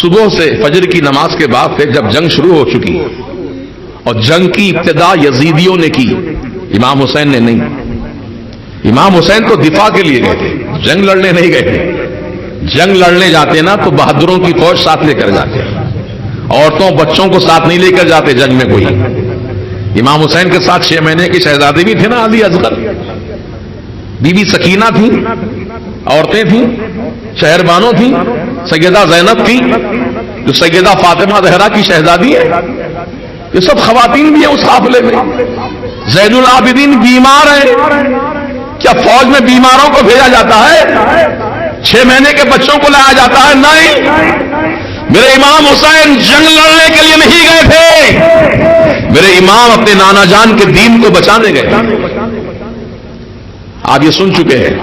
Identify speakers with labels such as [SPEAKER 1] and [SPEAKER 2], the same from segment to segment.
[SPEAKER 1] صبح سے فجر کی نماز کے بعد سے جب جنگ شروع ہو چکی اور جنگ کی ابتدا یزیدیوں نے کی، امام حسین نے نہیں۔ امام حسین تو دفاع کے لیے گئے تھے، جنگ لڑنے نہیں گئے تھے۔ جنگ لڑنے جاتے نا تو بہادروں کی فوج ساتھ لے کر جاتے، عورتوں بچوں کو ساتھ نہیں لے کر جاتے جنگ میں کوئی۔ امام حسین کے ساتھ 6 مہینے کی شہزادی بھی تھے نا علی اصغر، بی بی سکینہ تھی، عورتیں تھیں، شہربانوں تھیں، سیدہ زینب تھی جو سیدہ فاطمہ زہرا کی شہزادی ہے، یہ سب خواتین بھی ہیں اس قافلے میں۔ زین العابدین بیمار ہیں، کیا فوج میں بیماروں کو بھیجا جاتا ہے؟ 6 مہینے کے بچوں کو لایا جاتا ہے؟ نہیں، میرے امام حسین جنگ لڑنے کے لیے نہیں گئے تھے، میرے امام اپنے نانا جان کے دین کو بچانے گئے۔ آپ یہ سن چکے ہیں۔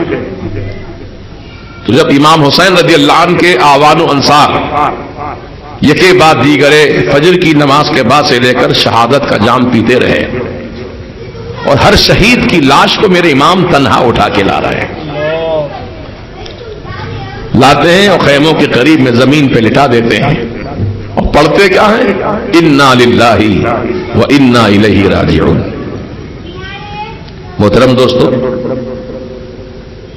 [SPEAKER 1] تو جب امام حسین رضی اللہ عنہ کے آوان و انصار یکے بعد دیگرے فجر کی نماز کے بعد سے لے کر شہادت کا جام پیتے رہے، اور ہر شہید کی لاش کو میرے امام تنہا اٹھا کے لا رہے ہیں، لاتے ہیں اور خیموں کے قریب میں زمین پہ لٹا دیتے ہیں، اور پڑھتے کیا ہیں؟ انا للہ و انا الیہ راجعون۔ محترم دوستو،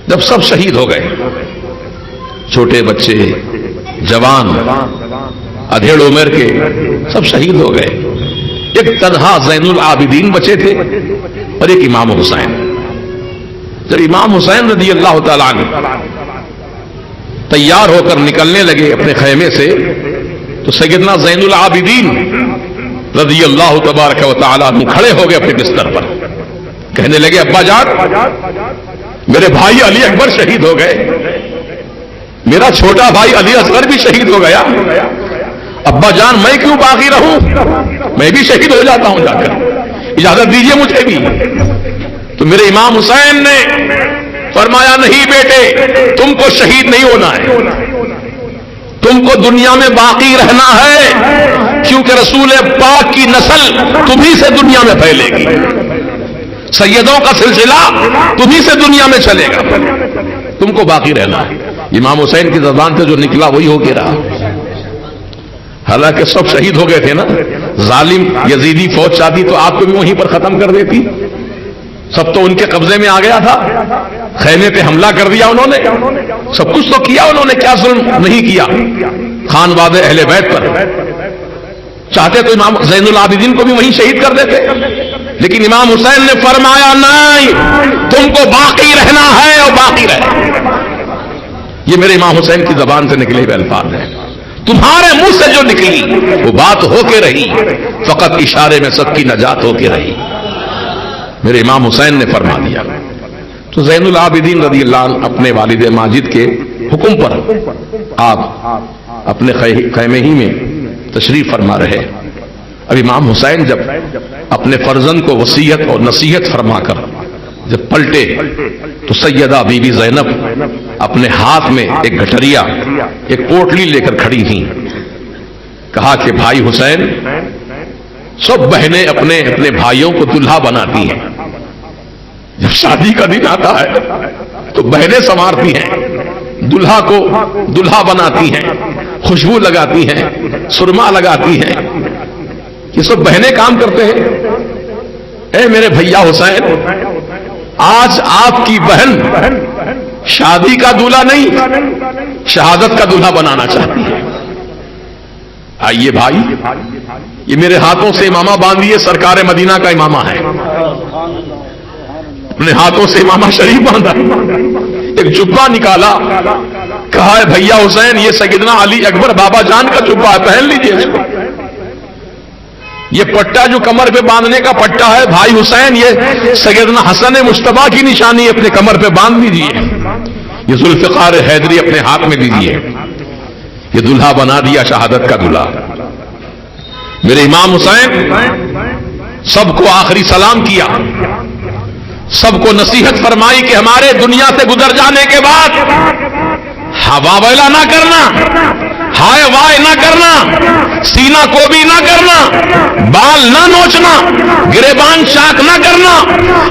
[SPEAKER 1] جب سب شہید ہو گئے، چھوٹے بچے، جوان، ادھیڑ عمر کے سب شہید ہو گئے، ایک تنہا زین العابدین بچے تھے اور ایک امام حسین۔ جب امام حسین رضی اللہ تعالیٰ عنہ تیار ہو کر نکلنے لگے اپنے خیمے سے، تو سیدنا زین العابدین رضی اللہ تبارک و تعالیٰ عنہ کھڑے ہو گئے اپنے بستر پر، کہنے لگے ابا جان، میرے بھائی علی اکبر شہید ہو گئے، میرا چھوٹا بھائی علی اصغر بھی شہید ہو گیا، ابا جان میں کیوں باقی رہوں، میں بھی شہید ہو جاتا ہوں، جا کر اجازت دیجیے مجھے بھی۔ تو میرے امام حسین نے فرمایا نہیں بیٹے، تم کو شہید نہیں ہونا ہے، تم کو دنیا میں باقی رہنا ہے، کیونکہ رسول پاک کی نسل تمہیں سے دنیا میں پھیلے گی، سیدوں کا سلسلہ تمہیں سے دنیا میں چلے گا، تم کو باقی رہنا ہے۔ امام حسین کی زبان سے جو نکلا وہی ہو کے رہا، حالانکہ سب شہید ہو گئے تھے نا، ظالم یزیدی فوج چاہتی تو آپ کو بھی وہیں پر ختم کر دیتی، سب تو ان کے قبضے میں آ گیا تھا، خیمے پہ حملہ کر دیا انہوں نے، سب کچھ تو کیا انہوں نے، کیا ظلم نہیں کیا خانواد اہل بیت پر؟ چاہتے تو امام زین العابدین کو بھی وہیں شہید کر دیتے، لیکن امام حسین نے فرمایا نہیں، تم کو باقی رہنا ہے اور باقی رہے۔ یہ میرے امام حسین کی زبان سے نکلے ہوئے الفاظ ہیں، تمہارے منہ سے جو نکلی وہ بات ہو کے رہی، فقط اشارے میں سب کی نجات ہو کے رہی، میرے امام حسین نے فرما دیا۔ تو زین العابدین رضی اللہ عنہ اپنے والد ماجد کے حکم پر آپ اپنے خیمے ہی میں تشریف فرما رہے۔ اب امام حسین جب اپنے فرزند کو وصیت اور نصیحت فرما کر جب پلٹے تو سیدہ بی بی زینب اپنے ہاتھ میں ایک گٹریا، ایک پوٹلی لے کر کھڑی تھیں، کہا کہ بھائی حسین، سب بہنیں اپنے اپنے بھائیوں کو دلہا بناتی ہیں، جب شادی کا دن آتا ہے تو بہنیں سنوارتی ہیں، دلہا کو دلہا بناتی ہیں، خوشبو لگاتی ہیں، سرما لگاتی ہیں، یہ سب بہنیں کام کرتے ہیں۔ اے میرے بھیا حسین، آج آپ کی بہن شادی کا دولہا نہیں، شہادت کا دولہا بنانا چاہتی ہے۔ آئیے بھائی، یہ میرے ہاتھوں سے امامہ باندھیے، سرکار مدینہ کا امامہ ہے، اپنے ہاتھوں سے امامہ شریف باندھا، ایک جبہ نکالا، کہا ہے بھیا حسین، یہ سیدنا علی اکبر بابا جان کا جبہ ہے، پہن لیجئے اس کو۔ یہ پٹا جو کمر پہ باندھنے کا پٹا ہے بھائی حسین، یہ سیدنا حسن مجتبیٰ کی نشانی اپنے کمر پہ باندھ دیجیے، یہ ذوالفقار حیدری اپنے ہاتھ میں دیجیے، یہ دلہا بنا دیا، شہادت کا دلہا۔ میرے امام حسین سب کو آخری سلام کیا، سب کو نصیحت فرمائی کہ ہمارے دنیا سے گزر جانے کے بعد ہوا ویلا نہ کرنا، ہائے وائے نہ کرنا، سینہ کو بھی نہ کرنا، بال نہ نوچنا، گریبان چاک نہ کرنا،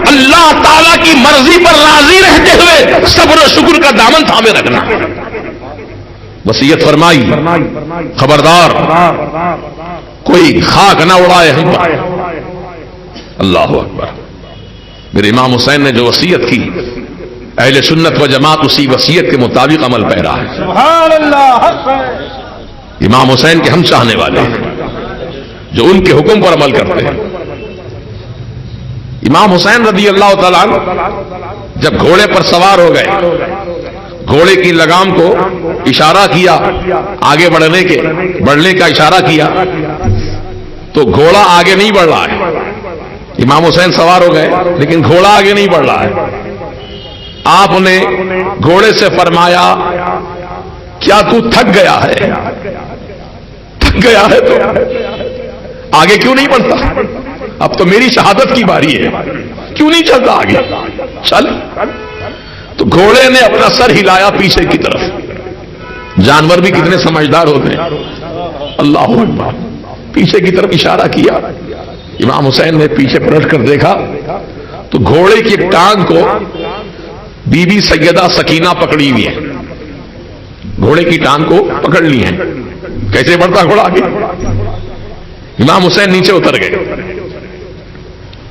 [SPEAKER 1] اللہ تعالیٰ کی مرضی پر راضی رہتے ہوئے صبر و شکر کا دامن تھامے رکھنا۔ وصیت فرمائی خبردار کوئی خاک نہ اڑائے ہم پر. اللہ اکبر. میرے امام حسین نے جو وصیت کی اہل سنت و جماعت اسی وصیت کے مطابق عمل پیرا ہے.
[SPEAKER 2] سبحان اللہ.
[SPEAKER 1] امام حسین کے ہم چاہنے والے ہیں جو ان کے حکم پر عمل کرتے ہیں. امام حسین رضی اللہ تعالیٰ عنہ جب گھوڑے پر سوار ہو گئے, گھوڑے کی لگام کو اشارہ کیا آگے بڑھنے کا اشارہ کیا تو گھوڑا آگے نہیں بڑھ رہا ہے. امام حسین سوار ہو گئے لیکن گھوڑا آگے نہیں بڑھ رہا ہے. آپ نے گھوڑے سے فرمایا کیا تو تھک گیا ہے؟ تھک گیا ہے تو آگے کیوں نہیں بڑھتا؟ اب تو میری شہادت کی باری ہے, کیوں نہیں چلتا آگے؟ چل. تو گھوڑے نے اپنا سر ہلایا پیچھے کی طرف. جانور بھی کتنے سمجھدار ہوتے ہیں. اللہ اکبر. پیچھے کی طرف اشارہ کیا. امام حسین نے پیچھے پلٹ کر دیکھا تو گھوڑے کی ٹانگ کو بی بی سیدہ سکینہ پکڑی ہوئی ہے. گھوڑے کی ٹانگ کو پکڑ لی ہے. کیسے بڑھتا گھوڑا آگے؟ امام حسین نیچے اتر گئے,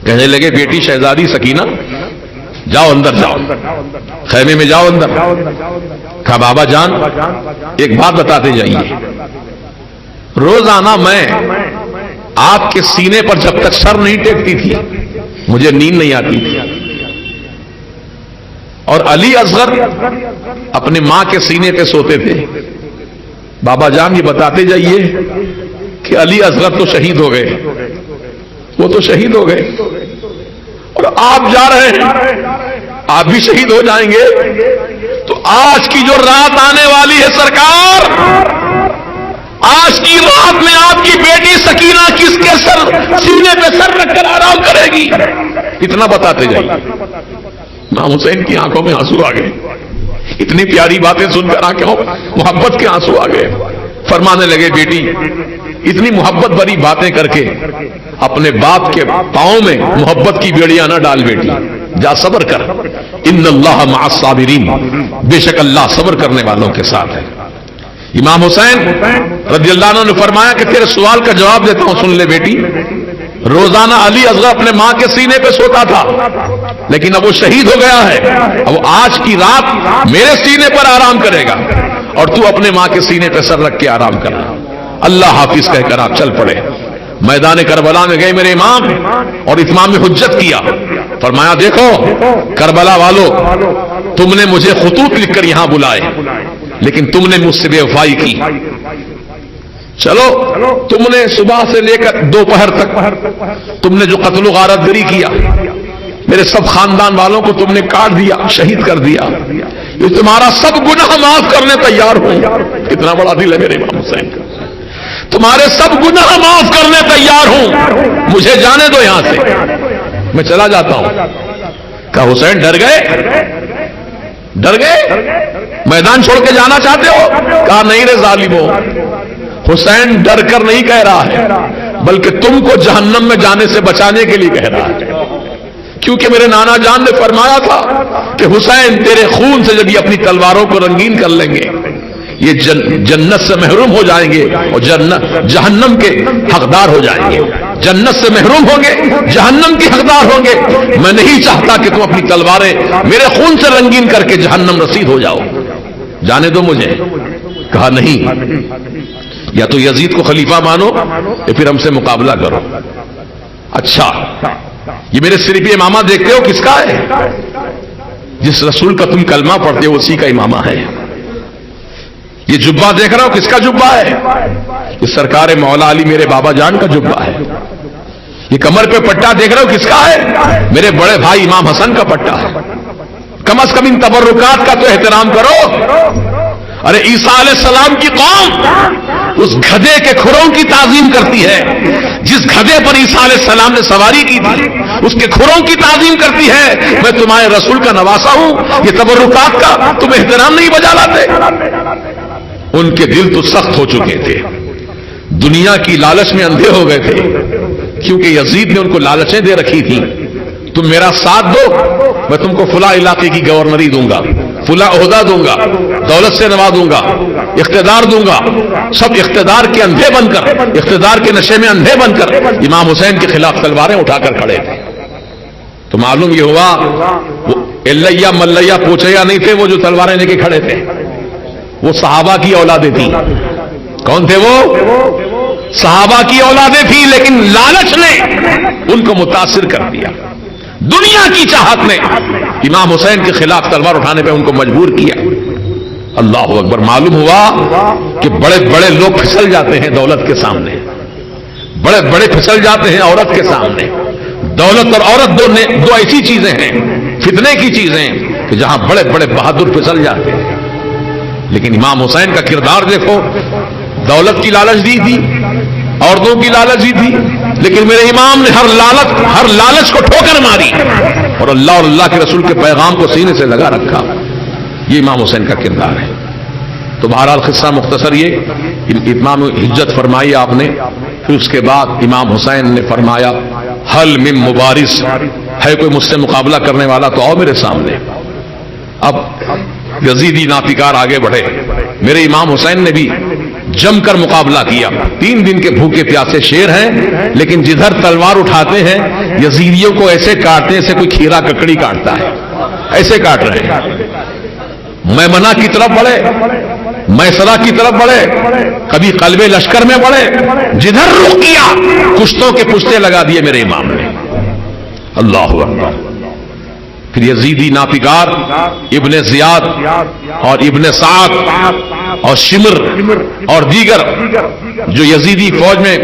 [SPEAKER 1] کہنے لگے بیٹی شہزادی سکینہ جاؤ اندر, جاؤ خیمے میں جاؤ اندر. کہا بابا جان ایک بات بتاتے جائیے, روزانہ میں آپ کے سینے پر جب تک سر نہیں ٹیکتی تھی مجھے نیند نہیں آتی تھی, اور علی اصغر اپنی ماں کے سینے پہ سوتے تھے. بابا جان یہ بتاتے جائیے کہ علی اصغر تو شہید ہو گئے, وہ تو شہید ہو گئے, اور آپ جا رہے ہیں آپ بھی شہید ہو جائیں گے. تو آج کی جو رات آنے والی ہے سرکار, آج کی رات میں آپ کی بیٹی سکینہ کس کے سینے پہ سر رکھ کر آرام کرے گی؟ اتنا بتاتے جائیے. امام حسین کی آنکھوں میں آنسو آ گئے. اتنی پیاری باتیں سن کر آنکھوں محبت کے آنسو آ گئے. فرمانے لگے بیٹی اتنی محبت بھری باتیں کر کے اپنے باپ کے پاؤں میں محبت کی بیڑیاں نہ ڈال بیٹی, جا صبر کر. ان اللہ مع الصابرین, بے شک اللہ صبر کرنے والوں کے ساتھ ہے. امام حسین رضی اللہ عنہ نے فرمایا کہ تیرے سوال کا جواب دیتا ہوں, سن لے بیٹی. روزانہ علی اصغر اپنے ماں کے سینے پہ سوتا تھا لیکن اب وہ شہید ہو گیا ہے. اب آج کی رات میرے سینے پر آرام کرے گا اور تو اپنے ماں کے سینے پہ سر رکھ کے آرام کرنا. اللہ حافظ کہہ کر آپ چل پڑے. میدان کربلا میں گئے میرے امام اور اتمام حجت کیا. فرمایا دیکھو کربلا والو, تم نے مجھے خطوط لکھ کر یہاں بلائے لیکن تم نے مجھ سے بے وفائی کی. چلو تم نے صبح سے لے کر دوپہر تک تم نے جو قتل و غارت گری کیا, میرے سب خاندان والوں کو تم نے کاٹ دیا, شہید کر دیا. یہ تمہارا سب گناہ معاف کرنے تیار ہوں. کتنا بڑا دل ہے میرے امام حسین کا. تمہارے سب گناہ معاف کرنے تیار ہوں, مجھے جانے دو یہاں سے, میں چلا جاتا ہوں. کہا حسین ڈر گئے؟ ڈر گئے؟ میدان چھوڑ کے جانا چاہتے ہو؟ کہا نہیں رے ظالمو, حسین ڈر کر نہیں کہہ رہا ہے بلکہ تم کو جہنم میں جانے سے بچانے کے لیے کہہ رہا ہے. کیونکہ میرے نانا جان نے فرمایا تھا کہ حسین تیرے خون سے جب یہ اپنی تلواروں کو رنگین کر لیں گے یہ جنت سے محروم ہو جائیں گے اور جہنم کے حقدار ہو جائیں گے. جنت سے محروم ہوں گے, جہنم کے حقدار ہوں گے. میں نہیں چاہتا کہ تم اپنی تلواریں میرے خون سے رنگین کر کے جہنم رسید ہو جاؤ, جانے دو مجھے. کہا نہیں, یا تو یزید کو خلیفہ مانو یا پھر ہم سے مقابلہ کرو. اچھا یہ میرے سر پہ امامہ دیکھتے ہو کس کا ہے؟ جس رسول کا تم کلمہ پڑھتے ہو اسی کا امامہ ہے. یہ جبہ دیکھ رہا ہو کس کا جبہ ہے؟ یہ سرکار مولا علی میرے بابا جان کا جبہ ہے. یہ کمر پہ پٹا دیکھ رہا ہو کس کا ہے؟ میرے بڑے بھائی امام حسن کا پٹا ہے. کم از کم ان تبرکات کا تو احترام کرو. ارے عیسیٰ علیہ السلام کی قوم اس گدھے کے کھروں کی تعظیم کرتی ہے. جس گدھے پر عیسیٰ علیہ السلام نے سواری کی تھی اس کے کھروں کی تعظیم کرتی ہے. میں تمہارے رسول کا نواسا ہوں, یہ تبرکات کا تم احترام نہیں بجا لاتے. ان کے دل تو سخت ہو چکے تھے, دنیا کی لالچ میں اندھے ہو گئے تھے, کیونکہ یزید نے ان کو لالچیں دے رکھی تھی. تم میرا ساتھ دو میں تم کو فلاں علاقے کی گورنری دوں گا, فلاں عہدہ دوں گا, دولت سے نوازوں گا. اقتدار دوں گا، سب اقتدار کے اندھے بن کر، اقتدار کے نشے میں اندھے بن کر امام حسین کے خلاف تلواریں اٹھا کر کھڑے تھے۔ تو معلوم یہ ہوا وہ الیا ملیا پوچھیا نہیں تھے، وہ جو تلواریں لے کے کھڑے تھے وہ صحابہ کی اولادیں تھیں۔ کون تھے وہ؟ صحابہ کی اولادیں تھیں، لیکن لالچ نے ان کو متاثر کر دیا، دنیا کی چاہت نے امام حسین کے خلاف تلوار اٹھانے پہ ان کو مجبور کیا۔ اللہ اکبر۔ معلوم ہوا کہ بڑے بڑے لوگ پھسل جاتے ہیں دولت کے سامنے، بڑے بڑے پھسل جاتے ہیں عورت کے سامنے۔ دولت اور عورت دو ایسی چیزیں ہیں، فتنے کی چیزیں کہ جہاں بڑے بڑے بہادر پھسل جاتے ہیں۔ لیکن امام حسین کا کردار دیکھو، دولت کی لالچ دی تھی، عورتوں کی لالچ دی تھی، لیکن میرے امام نے ہر لالچ کو ٹھوکر ماری اور اللہ اور اللہ کے رسول کے پیغام کو سینے سے لگا رکھا۔ یہ امام حسین کا کردار ہے۔ تو بہرحال قصہ مختصر یہ اتمام حجت فرمائی آپ نے۔ پھر اس کے بعد امام حسین نے فرمایا حل من مبارز، ہے کوئی مجھ سے مقابلہ کرنے والا تو آؤ میرے سامنے۔ اب یزیدی ناپکار آگے بڑھے، میرے امام حسین نے بھی جم کر مقابلہ کیا۔ 3 دن کے بھوکے پیاسے شیر ہیں، لیکن جدھر تلوار اٹھاتے ہیں یزیدیوں کو ایسے کاٹتے ہیں جیسے کوئی کھیرا ککڑی کاٹتا ہے، ایسے کاٹ رہے ہیں۔ میمنہ کی طرف بڑھے، میسرہ کی طرف بڑھے، کبھی قلب لشکر میں بڑھے، جدھر رخ کیا کشتوں کے پشتے لگا دیے میرے امام نے۔ اللہ اکبر۔ پھر یزیدی ناپکار ابن زیاد اور ابن سعد اور شمر اور دیگر جو یزیدی فوج میں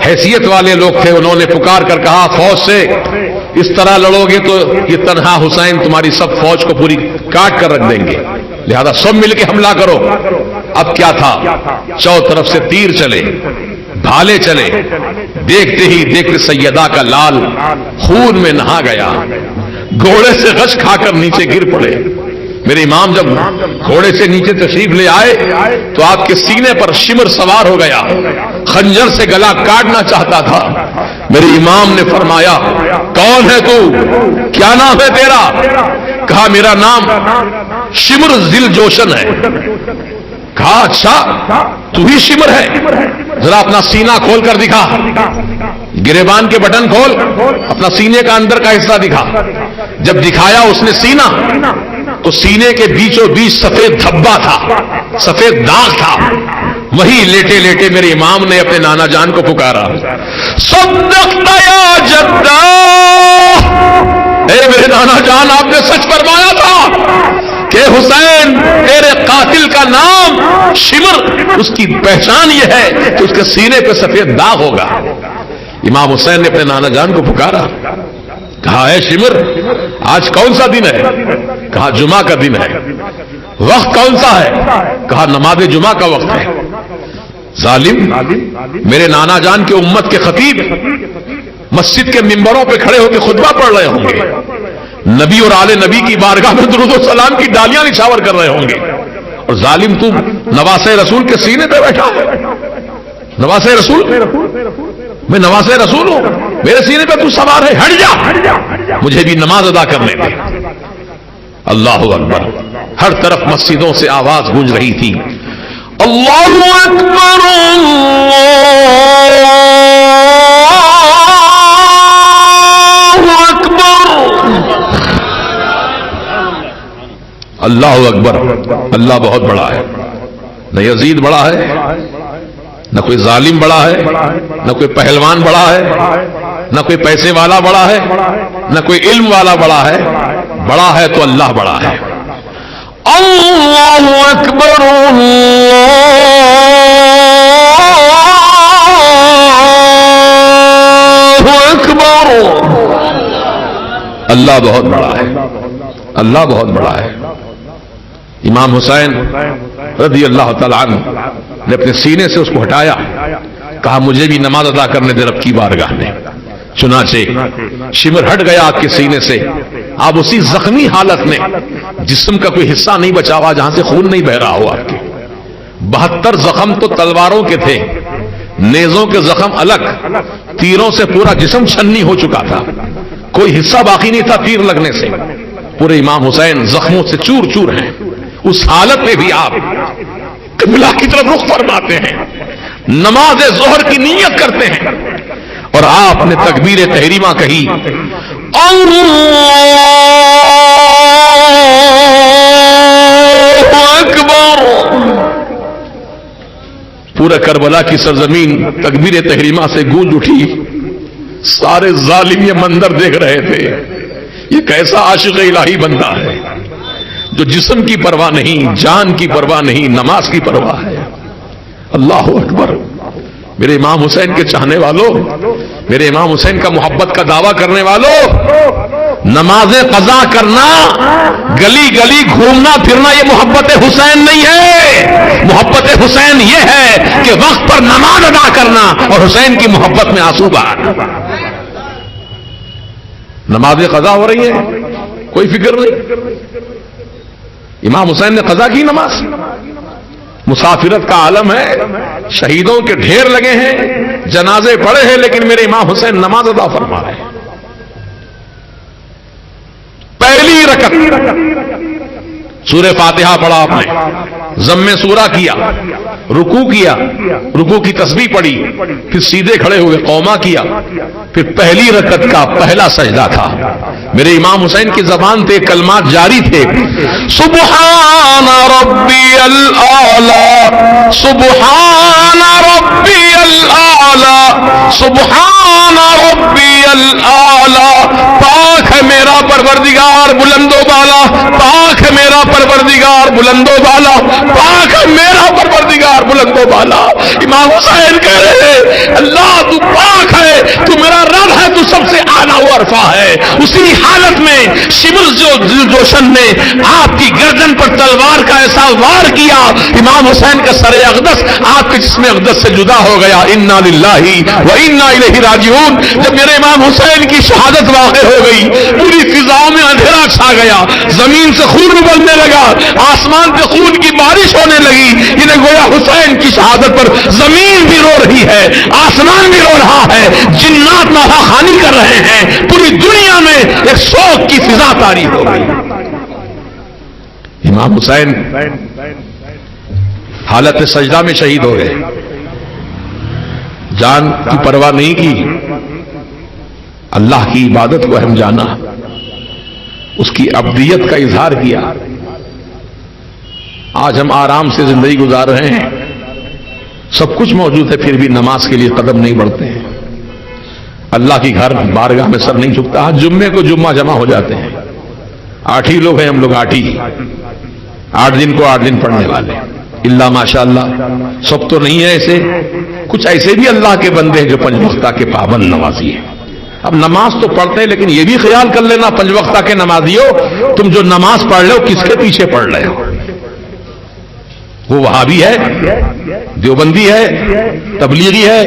[SPEAKER 1] حیثیت والے لوگ تھے، انہوں نے پکار کر کہا فوج سے اس طرح لڑو گے تو یہ تنہا حسین تمہاری سب فوج کو پوری کاٹ کر رکھ دیں گے، لہذا سب مل کے حملہ کرو۔ اب کیا تھا، چاروں طرف سے تیر چلے، بھالے چلے، دیکھتے ہی دیکھتے سیدہ کا لال خون میں نہا گیا، گھوڑے سے غش کھا کر نیچے گر پڑے۔ میرے امام جب گھوڑے سے نیچے تشریف لے آئے تو آپ کے سینے پر شمر سوار ہو گیا، خنجر سے گلا کاٹنا چاہتا تھا۔ میرے امام نے فرمایا کون ہے تو، کیا نام ہے تیرا؟ کہا میرا نام شمر ذل جوشن ہے۔ کہا اچھا تو ہی شمر ہے، ذرا اپنا سینہ کھول کر دکھا، گریبان کے بٹن کھول، اپنا سینے کا اندر کا حصہ دکھا۔ جب دکھایا اس نے سینہ تو سینے کے بیچوں بیچ سفید دھبا تھا، سفید داغ تھا۔ وہی لیٹے لیٹے میرے امام نے اپنے نانا جان کو پکارا، صدقت یا جدہ، اے میرے نانا جان آپ نے سچ فرمایا تھا کہ حسین تیرے قاتل کا نام شمر، اس کی پہچان یہ ہے کہ اس کے سینے پہ سفید داغ ہوگا۔ امام حسین نے اپنے نانا جان کو پکارا، کہا اے شمر آج کون سا دن ہے؟ کہا جمعہ کا دن ہے۔ وقت کون سا ہے؟ کہا نماز جمعہ کا وقت ہے۔ ظالم، میرے نانا جان کے امت کے خطیب مسجد کے ممبروں پہ کھڑے ہو کے خطبہ پڑھ رہے ہوں گے، نبی اور آل نبی کی بارگاہ میں درود و سلام کی ڈالیاں نچھاور کر رہے ہوں گے، اور ظالم تم نواسے رسول کے سینے پہ بیٹھا ہے۔ نواسے رسول، میں نواسے رسول ہوں، میرے سینے پہ تو سوار ہے، ہٹ جا، مجھے بھی نماز ادا کرنے دے۔ اللہ اکبر۔ ہر طرف مسجدوں سے آواز گونج رہی تھی، اللہ اکبر اللہ اکبر۔ اللہ بہت بڑا ہے، نہ یزید بڑا ہے، نہ کوئی ظالم بڑا ہے، نہ کوئی پہلوان بڑا ہے، نہ کوئی پیسے والا بڑا ہے، نہ کوئی علم والا بڑا ہے، بڑا ہے تو اللہ بڑا ہے۔ اللہ اکبر اللہ اکبر۔ اللہ بہت بڑا ہے، اللہ بہت بڑا ہے۔ امام حسین رضی اللہ تعالیٰ عنہ نے اپنے سینے سے اس کو ہٹایا، کہا مجھے بھی نماز ادا کرنے دے رب کی بارگاہ میں۔ چنانچہ شمر ہٹ گیا آپ کے سینے سے، آپ اسی زخمی حالت میں، جسم کا کوئی حصہ نہیں بچا ہوا جہاں سے خون نہیں بہ رہا ہو آپ کے۔ 72 زخم تو تلواروں کے تھے، نیزوں کے زخم الگ، تیروں سے پورا جسم چھنی ہو چکا تھا، کوئی حصہ باقی نہیں تھا تیر لگنے سے۔ پورے امام حسین زخموں سے چور چور ہیں۔ اس حالت میں بھی آپ قبلہ کی طرف رخ فرماتے ہیں، نماز ظہر کی نیت کرتے ہیں، اور آپ نے تکبیر تحریمہ کہی، اللہ اکبر، پورا کربلا کی سرزمین تکبیر تحریمہ سے گونج اٹھی. سارے ظالم یہ منظر دیکھ رہے تھے، یہ کیسا عاشق الہی بندہ ہے جو جسم کی پرواہ نہیں، جان کی پرواہ نہیں، نماز کی پرواہ ہے. اللہ اکبر. میرے امام حسین کے چاہنے والوں، میرے امام حسین کا محبت کا دعویٰ کرنے والوں، نماز قضا کرنا، گلی گلی گھومنا پھرنا یہ محبت حسین نہیں ہے. محبت حسین یہ ہے کہ وقت پر نماز ادا کرنا اور حسین کی محبت میں آنسو بہانا. نماز قضا ہو رہی ہے، کوئی فکر نہیں. امام حسین نے قضا کی نماز. مسافرت کا عالم ہے، شہیدوں کے ڈھیر لگے ہیں، جنازے پڑے ہیں، لیکن میرے امام حسین نماز ادا فرما رہے ہیں. پہلی رکعت سورہ فاتحہ پڑھا آپ نے، ضم سورہ کیا، رکوع کیا، رکوع کی تسبیح پڑھی، پھر سیدھے کھڑے ہوئے قوما کیا، پھر پہلی رکعت کا پہلا سجدہ تھا. میرے امام حسین کی زبان پہ کلمات جاری تھے، سبحان ربی الاعلی، سبحان ربی الاعلی، سبحان ربی الاعلی. پاک ہے میرا پروردگار بلند و بالا، پاک ہے میرا پروردگار بلند و بالا، پاک ہے میرا پروردگار بلند و بالا. امام حسین کہہ رہے ہیں اللہ تو پاک ہے، تو میرا رب ہے، تو سب سے اعلیٰ و ارفع ہے. اسی حالت میں شمس جوشن نے آپ کی گردن پر تلوار کا ایسا وار کیا، امام حسین کا سر اقدس آپ کے جسم اقدس سے جدا ہو گیا. انا للہ و انا الیہ راجعون. جب میرے امام حسین کی شہادت واقع ہو گئی، پوری فضاؤں میں اندھیرا چھا گیا، زمین سے خون ابلنے لگا، آسمان سے خون کی بارش ہونے لگی. انہیں گویا حسین کی شہادت پر زمین بھی رو رہی ہے، آسمان بھی رو رہا ہے، جنات نوحہ خوانی کر رہے ہیں، پوری دنیا میں ایک شوق کی فضا طاری ہو گئی. امام حسین حالت سجدہ میں شہید ہو گئے، جان کی پرواہ نہیں کی، اللہ کی عبادت کو اہم جانا، اس کی عبدیت کا اظہار کیا. آج ہم آرام سے زندگی گزار رہے ہیں، سب کچھ موجود ہے، پھر بھی نماز کے لیے قدم نہیں بڑھتے ہیں. اللہ کی گھر بارگاہ میں سر نہیں جھکتا. جمعے کو جمعہ جمع ہو جاتے ہیں، 8 ہی لوگ ہیں ہم لوگ، 8 ہی، 8 دن کو 8 دن پڑھنے والے. اللہ ماشاء اللہ سب تو نہیں ہے ایسے، کچھ ایسے بھی اللہ کے بندے ہیں جو 5 وقتہ کے پابند نمازی ہیں. اب نماز تو پڑھتے ہیں، لیکن یہ بھی خیال کر لینا 5 وقتہ کے نمازیوں، تم جو نماز پڑھ رہے ہو کس کے پیچھے پڑھ رہے ہو؟ وہ وہابی ہے، دیوبندی ہے، تبلیغی ہے،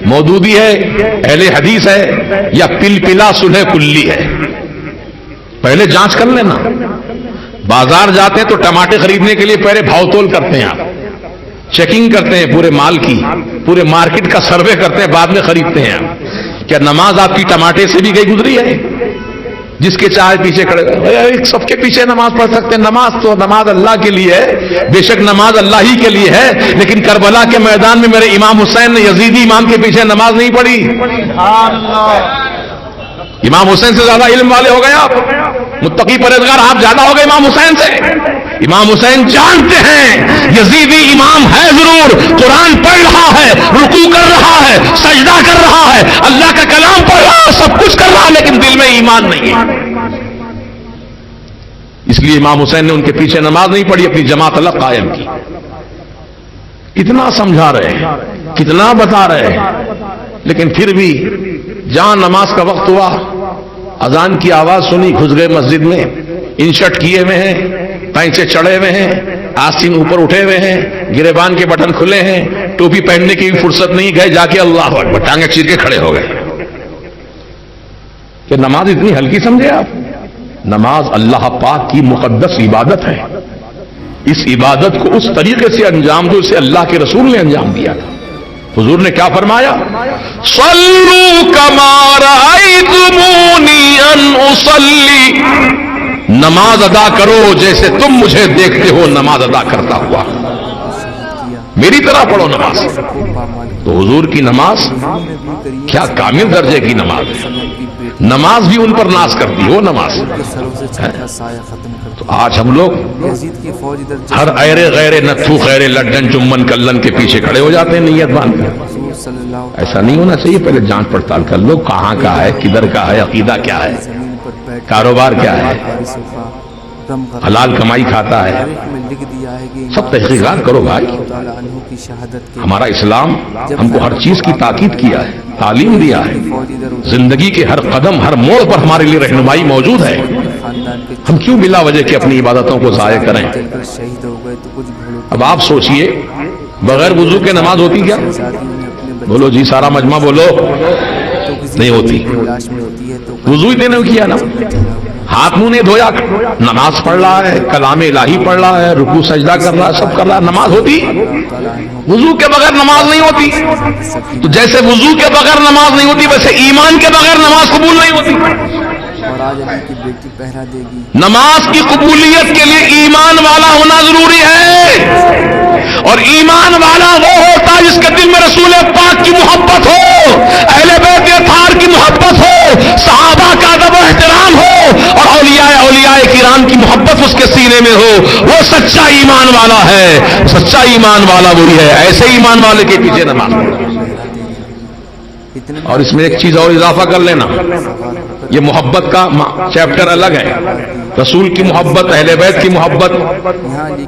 [SPEAKER 1] مودودی ہے، اہل حدیث ہے، یا پلپلا سلح کلی ہے؟ پہلے جانچ کر لینا. بازار جاتے ہیں تو ٹماٹے خریدنے کے لیے پہلے بھاؤ تول کرتے ہیں، آپ چیکنگ کرتے ہیں پورے مال کی، پورے مارکیٹ کا سروے کرتے ہیں، بعد میں خریدتے ہیں. کیا نماز آپ کی ٹماٹے سے بھی گئی گزری ہے؟ جس کے چاہے پیچھے کھڑے سب کے پیچھے نماز پڑھ سکتے ہیں. نماز تو نماز اللہ کے لیے ہے، بے شک نماز اللہ ہی کے لیے ہے، لیکن کربلا کے میدان میں میرے امام حسین نے یزیدی امام کے پیچھے نماز نہیں پڑھی. امام حسین سے زیادہ علم والے ہو گئے آپ، متقی پرہیزگار آپ زیادہ ہو گئے امام حسین سے. امام حسین جانتے ہیں یزیدی امام ہے ضرور، قرآن پڑھ رہا ہے، رکوع کر رہا ہے، سجدہ کر رہا ہے، اللہ کا کلام پڑھ رہا ہے، سب کچھ کر رہا ہے، لیکن دل میں ایمان نہیں ہے. اس لیے امام حسین نے ان کے پیچھے نماز نہیں پڑھی، اپنی جماعت الگ قائم کی. کتنا سمجھا رہے ہیں، کتنا بتا رہے ہیں، لیکن پھر بھی جہاں نماز کا وقت ہوا، اذان کی آواز سنی، گھس گئے مسجد میں. انشرٹ کیے ہوئے ہیں، پینچے چڑھے ہوئے ہیں، آستین اوپر اٹھے ہوئے ہیں، گریبان کے بٹن کھلے ہیں، ٹوپی پہننے کی بھی فرصت نہیں، گئے جا کے اللہ اکبر ٹانگیں چیر کے کھڑے ہو گئے. کہ نماز اتنی ہلکی سمجھے آپ؟ نماز اللہ پاک کی مقدس عبادت ہے. اس عبادت کو اس طریقے سے انجام دو اسے اللہ کے رسول نے انجام دیا تھا. حضور نے کیا فرمایا؟ صلوا کما رأیتمونی ان اصلی، نماز ادا کرو جیسے تم مجھے دیکھتے ہو نماز ادا کرتا ہوا. میری طرح پڑھو نماز. تو حضور کی نماز کیا کامل درجے کی نماز ہے. نماز بھی ان پر ناز کرتی ہے وہ نماز. تو آج ہم لوگ ہر ایرے غیر نتھو خیر لڈن چمن کلن کے پیچھے کھڑے ہو جاتے ہیں نیت باندھ کر. ایسا نہیں ہونا چاہیے. پہلے جانچ پڑتال کر لو کہاں کا ہے, کدھر کا ہے, عقیدہ کیا ہے, کاروبار کیا ہے, حلال کمائی کھاتا ہے. سب تحقیقات کرو بھائی. ہمارا اسلام ہم کو ہر چیز کی تاکید کیا ہے, تعلیم دیا ہے. زندگی کے ہر قدم ہر موڑ پر ہمارے لیے رہنمائی موجود ہے. ہم کیوں بلا وجہ کے اپنی عبادتوں کو ضائع کریں. اب آپ سوچئے بغیر وضو کے نماز ہوتی کیا؟ بولو جی, سارا مجمع بولو. نہیں ہوتی. وضو ہی نہیں کیا نا, ہاتھ منہ نہیں دھویا, نماز پڑھ رہا ہے, کلام الہی پڑھ رہا ہے, رکوع سجدہ کر رہا ہے, سب کر رہا ہے, نماز ہوتی؟ وضو کے بغیر نماز نہیں ہوتی. تو جیسے وضو کے بغیر نماز نہیں ہوتی ویسے ایمان کے بغیر نماز قبول نہیں ہوتی. نماز کی قبولیت کے لیے ایمان والا ہونا ضروری ہے. اور ایمان والا وہ ہوتا ہے جس کے دل میں رسول پاک کی محبت ہو, اہل بیت اطہار کی محبت ہو, صحابہ کا ادب و احترام ہو, اور اولیاء کرام کی محبت اس کے سینے میں ہو. وہ سچا ایمان والا ہے. سچا ایمان والا وہی ہے. ایسے ایمان والے کے پیچھے نماز پڑھو. اور اس میں ایک چیز اور اضافہ کر لینا, یہ محبت کا چیپٹر الگ ہے. رسول کی محبت, اہل بیت کی محبت,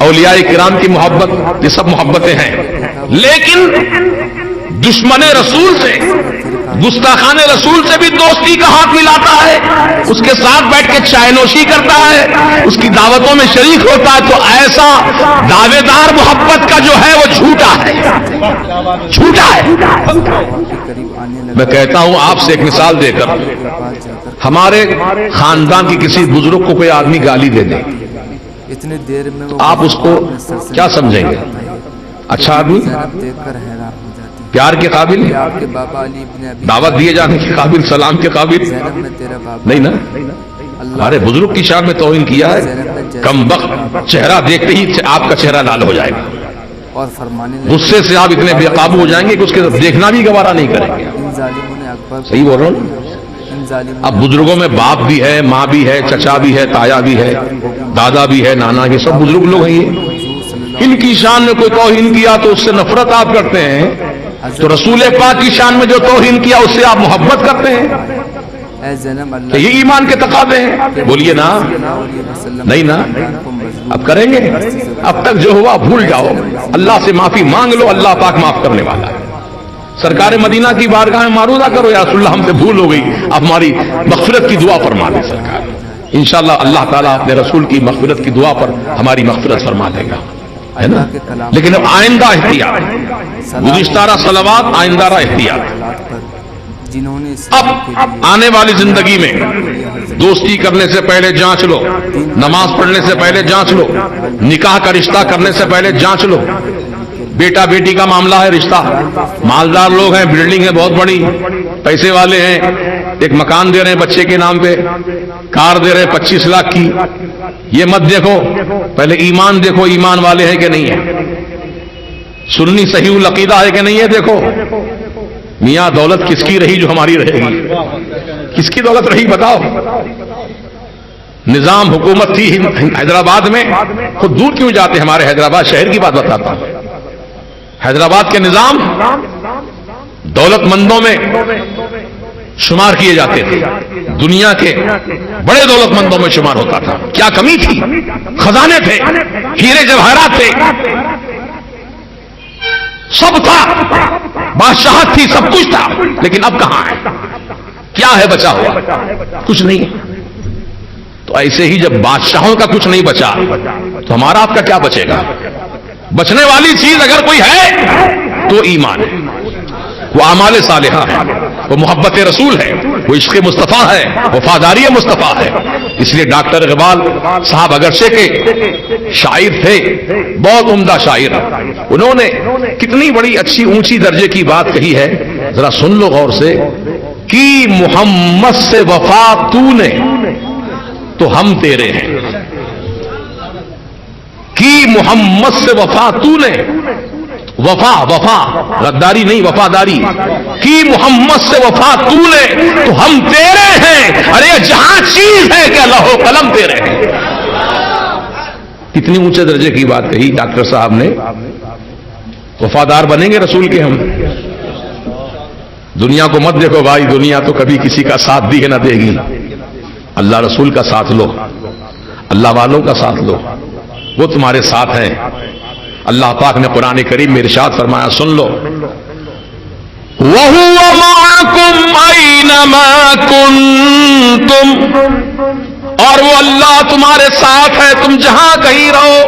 [SPEAKER 1] اولیاء کرام کی محبت, یہ سب محبتیں ہیں. لیکن دشمن رسول سے, گستاخان رسول سے بھی دوستی کا ہاتھ ملاتا ہے, اس کے ساتھ بیٹھ کے چائے نوشی کرتا ہے, اس کی دعوتوں میں شریک ہوتا ہے. تو ایسا دعوے دار محبت کا جو ہے وہ جھوٹا ہے, جھوٹا ہے. میں کہتا ہوں آپ سے ایک مثال دے کر, ہمارے خاندان کی کسی بزرگ کو کوئی آدمی گالی دے دے, آپ اس کو کیا سمجھیں گے؟ اچھا آدمی, پیار کے قابل, دعوت دیے جانے کے قابل, سلام کے قابل نہیں نا. ہمارے بزرگ کی شان میں توہین کیا ہے, کم وقت چہرہ دیکھتے ہی آپ کا چہرہ لال ہو جائے گا. غصے سے آپ اتنے بے قابو ہو جائیں گے کہ اس کے دیکھنا بھی گوارا نہیں کریں گے. صحیح بول رہا ہوں. اب بزرگوں میں باپ بھی ہے, ماں بھی ہے, چچا بھی ہے, تایا بھی ہے, دادا بھی ہے, نانا, یہ سب بزرگ لوگ ہیں. یہ ان کی شان میں کوئی توہین کیا تو اس سے نفرت آپ کرتے ہیں, تو رسول پاک کی شان میں جو توہین کیا اس سے آپ محبت کرتے ہیں. یہ ایمان کے تقاضے ہیں. بولیے نا, نہیں نا, اب کریں گے. اب تک جو ہوا بھول جاؤ, اللہ سے معافی مانگ لو, اللہ پاک معاف کرنے والا ہے. سرکار مدینہ کی بارگاہ میں معروضہ کرو, یا رسول اللہ ہم سے بھول ہو گئی, اب ہماری مغفرت کی دعا فرما دیں سرکار. انشاءاللہ اللہ تعالیٰ اپنے رسول کی مغفرت کی دعا پر ہماری مغفرت فرما دے گا, ہے نا. لیکن اب آئندہ احتیاط, گزشتہ صلوات آئندہ احتیاط. اب آنے والی زندگی میں دوستی کرنے سے پہلے جانچ لو, نماز پڑھنے سے پہلے جانچ لو, نکاح کا رشتہ کرنے سے پہلے جانچ لو. بیٹا بیٹی کا معاملہ ہے, رشتہ, مالدار لوگ ہیں, بلڈنگ ہے بہت بڑی, پیسے والے ہیں, ایک مکان دے رہے ہیں بچے کے نام پہ, کار دے رہے ہیں 25 لاکھ کی. یہ مت دیکھو, پہلے ایمان دیکھو, ایمان والے ہیں کہ نہیں ہے, سنی صحیح العقیدہ ہے کہ نہیں ہے. دیکھو میاں دولت کس کی رہی جو ہماری رہے گی, کس کی دولت رہی بتاؤ. نظام حکومت تھی حیدرآباد میں, خود دور کیوں جاتے, ہمارے حیدرآباد شہر کی بات بتاتا ہوں. حیدرآباد کے نظام دولت مندوں میں شمار کیے جاتے تھے, دنیا کے بڑے دولت مندوں میں شمار ہوتا تھا. کیا کمی تھی, خزانے تھے, ہیرے جواہرات تھے, سب تھا, بادشاہت تھی, سب کچھ تھا. لیکن اب کہاں ہے, کیا ہے بچا ہوا, کچھ نہیں. تو ایسے ہی جب بادشاہوں کا کچھ نہیں بچا تو ہمارا آپ کا کیا بچے گا. بچنے والی چیز اگر کوئی ہے تو ایمان ہے, وہ اعمال صالحہ ہے, وہ محبت رسول ہے, وہ عشق مصطفیٰ ہے, وفاداری مصطفیٰ ہے. اس لیے ڈاکٹر اقبال صاحب اگرچہ کے شاعر تھے, بہت عمدہ شاعر, انہوں نے کتنی بڑی اچھی اونچی درجے کی بات کہی ہے, ذرا سن لو غور سے. کی محمد سے وفا تو نے تو ہم تیرے ہیں, کی محمد سے وفا تو نے, وفا وفا غداری نہیں، وفاداری کی محمد سے وفا تو نے تو ہم تیرے ہیں، ارے جہاں چیز ہے کہ لوح و قلم تیرے ہیں. کتنی اونچے درجے کی بات کہی ڈاکٹر صاحب نے. وفادار بنیں گے رسول کے ہم. دنیا کو مت دیکھو بھائی، دنیا تو کبھی کسی کا ساتھ دی ہے نہ دے گی. اللہ رسول کا ساتھ لو، اللہ والوں کا ساتھ لو، وہ تمہارے ساتھ ہیں. اللہ پاک نے قرآن کریم میں ارشاد فرمایا، سن لو، وَهُوَ مَعَكُمْ أَيْنَمَا كُنْتُمْ، اور وہ اللہ تمہارے ساتھ ہے تم جہاں کہیں رہو.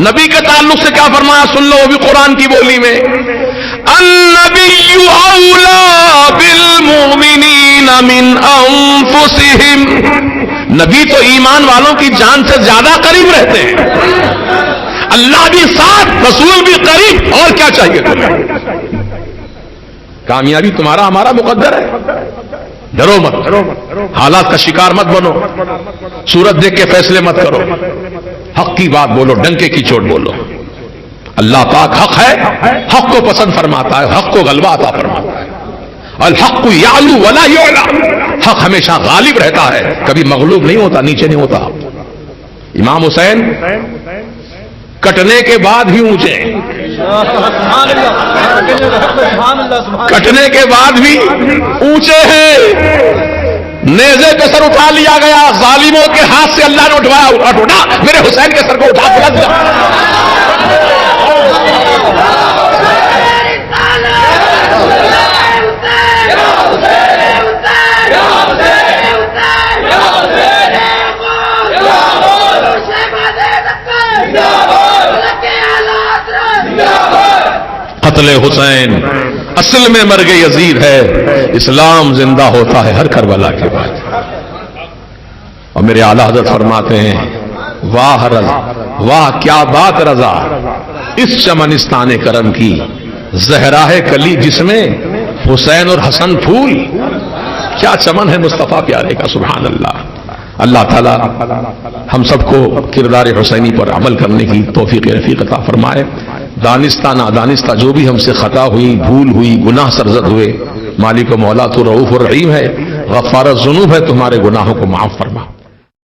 [SPEAKER 1] نبی کے تعلق سے کیا فرمایا سن لو، وہ بھی قرآن کی بولی میں، النبی اولا بالمؤمنین من انفسہم، نبی تو ایمان والوں کی جان سے زیادہ قریب رہتے ہیں. اللہ بھی ساتھ، رسول بھی قریب، اور کیا چاہیے تمہیں؟ کامیابی تمہارا ہمارا مقدر ہے. ڈرو مت، حالات کا شکار مت بنو، صورت دیکھ کے فیصلے مت کرو، حق کی بات بولو، ڈنکے کی چوٹ بولو. اللہ پاک حق ہے، حق کو پسند فرماتا ہے، حق کو غلبہ عطا فرماتا ہے. الحق یعلو ولا یعلی، حق ہمیشہ غالب رہتا ہے، کبھی مغلوب نہیں ہوتا، نیچے نہیں ہوتا. امام حسین کٹنے کے بعد بھی اونچے، کٹنے کے بعد بھی اونچے ہیں. نیزے پہ سر اٹھا لیا گیا، ظالموں کے ہاتھ سے اللہ نے اٹھوایا، اٹھا میرے حسین کے سر کو اٹھا دیا. قتل حسین اصل میں مرگ یزید ہے، اسلام زندہ ہوتا ہے ہر کربلا کے بعد. اور میرے اعلیٰ حضرت فرماتے ہیں، واہ رضا، واہ کیا بات رضا، اس چمنستان کرم کی زہرا ہے کلی جس میں حسین اور حسن پھول. کیا چمن ہے مصطفیٰ پیارے کا، سبحان اللہ. اللہ تعالی ہم سب کو کردار حسینی پر عمل کرنے کی توفیق رفیق عطا فرمائے. دانستہ نادانستہ جو بھی ہم سے خطا ہوئی، بھول ہوئی، گناہ سرزد ہوئے، مالک و مولا تو رؤوف الرحیم ہے، غفار الذنوب ہے، تمہارے گناہوں کو معاف فرما.